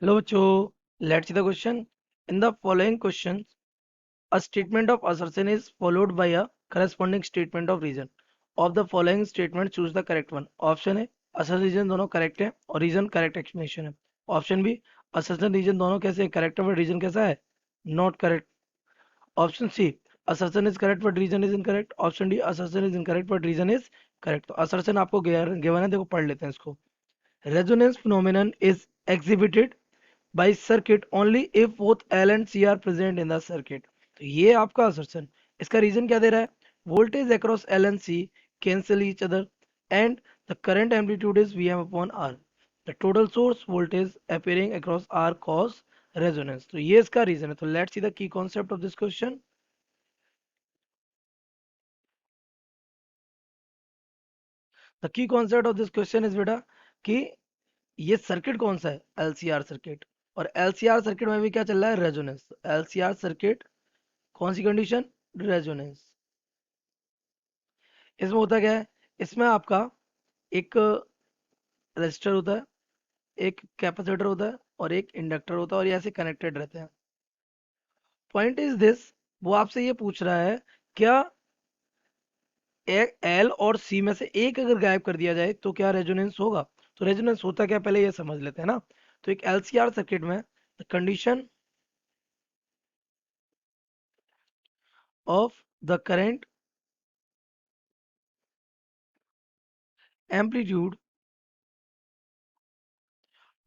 Hello, Cho. Let's see the question. In the following questions, a statement of assertion is followed by a corresponding statement of reason. Of the following statement, choose the correct one. Option है assertion reason दोनों correct है और reason correct explanation है. Option B assertion reason दोनों कैसे correct है but reason कैसा है not correct. Option C assertion is correct but reason is incorrect. Option D assertion is incorrect but reason is correct. तो assertion आपको given है, देखो पढ़ लेते हैं इसको. Resonance phenomenon is exhibited by circuit only if both L and C are present in the circuit. तो ये आपका assertion. इसका रीजन क्या दे रहा है? Voltage across L and C cancel each other and the current amplitude is Vm upon R. The total source voltage appearing across R cause resonance. तो ये इसका रीजन है. तो let's see the key concept of this question. The key concept of this question is बेटा कि ये circuit कौन सा है एलसीआर सर्किट. और एलसीआर सर्किट में भी क्या चल रहा है रेजोनेंस. एलसीआर सर्किट कौन सी कंडीशन रेजोनेंस. इसमें होता क्या है इसमें आपका एक रेजिस्टर होता है, एक कैपेसिटर होता है और एक इंडक्टर होता है और ये ऐसे कनेक्टेड रहते हैं. पॉइंट इज दिस, वो आपसे ये पूछ रहा है क्या एल और सी में से एक अगर गायब कर दिया जाए तो क्या रेजोनेंस होगा. तो रेजोनेंस होता क्या पहले ये समझ लेते हैं ना. तो एक एलसीआर सर्किट में condition of the current amplitude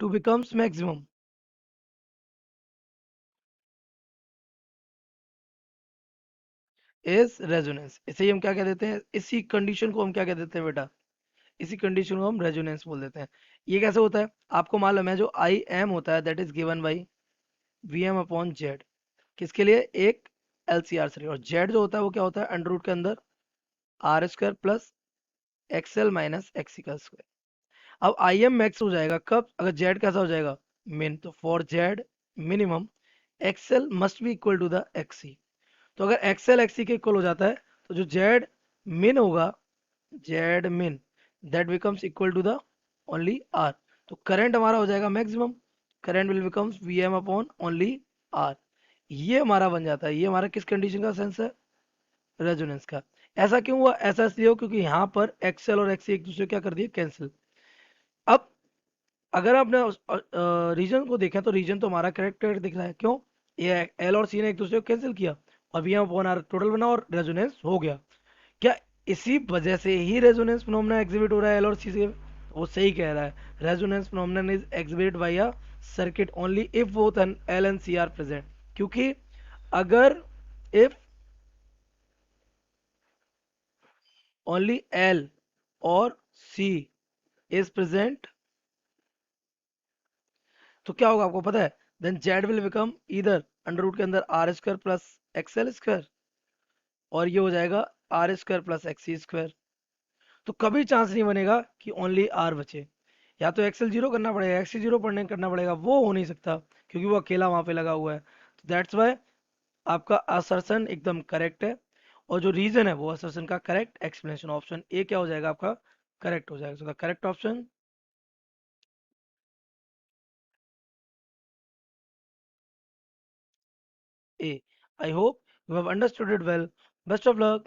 to becomes maximum is resonance. इसे ही हम क्या कह देते हैं, इसी कंडीशन को हम क्या कह देते हैं बेटा, इसी कंडीशन को हम रेजोनेंस बोल देते हैं. ये कैसे होता है आपको मालूम है. जो आई एम होता है that is given by V M upon Z. किसके लिए, एक एल सी आर सर्किट. और जेड जो होता है वो क्या होता है अंडर रूट के अंदर R square plus XL minus XC का स्क्वायर. अब आई एम मैक्स हो जाएगा कब, अगर जेड कैसा हो जाएगा मिन. तो for Z minimum XL must be equal to the XC. तो अगर एक्सएल एक्सी के इक्वल हो जाता है तो जो जेड मिन होगा, Z min that becomes equal to the only R. तो करंट हमारा हो जाएगा maximum. Current will becomes V M upon only R. ये हमारा बन जाता है. ये हमारा किस कंडीशन का सेंस है, रेजोनेंस का. ऐसा क्यों हुआ, ऐसा इसलिए हो क्योंकि यहाँ पर एक्सएल और एक्सी एक दूसरे को क्या कर दिए कैंसिल. अब अगर आपने रीजन को देखा तो रीजन तो हमारा करेक्ट दिख रहा है. क्यों, ये एल और सी ने एक दूसरे को कैंसिल किया और V M upon R total बना और रेजोनेंस हो गया. क्या इसी वजह से ही रेजोनेंस फिनोमेना एग्जिबिट हो रहा है एल और सी से. वो सही कह रहा है. Resonance phenomena is exhibit by a circuit only if both L and C are present. क्योंकि अगर इफ ओनली एल और सी इज प्रेजेंट तो क्या होगा आपको पता है. देन जेड विल बिकम इधर अंडर रूट के अंदर R square plus XL square और ये हो जाएगा R square plus XC square. तो कभी चांस नहीं बनेगा कि ओनली आर बचे. या तो एक्सएल जीरो करना पड़ेगा, एक्सी जीरो पढ़ने करना पड़ेगा, वो हो नहीं सकता क्योंकि वो अकेला वहां पे लगा हुआ है. तो दैट्स वाई आपका असर्शन एकदम करेक्ट है. और जो रीजन है वो असर्शन का करेक्ट एक्सप्लेनेशन. ऑप्शन ए क्या हो जाएगा आपका करेक्ट हो जाएगा. So the correct option A. I hope you have understood it well. Best of luck.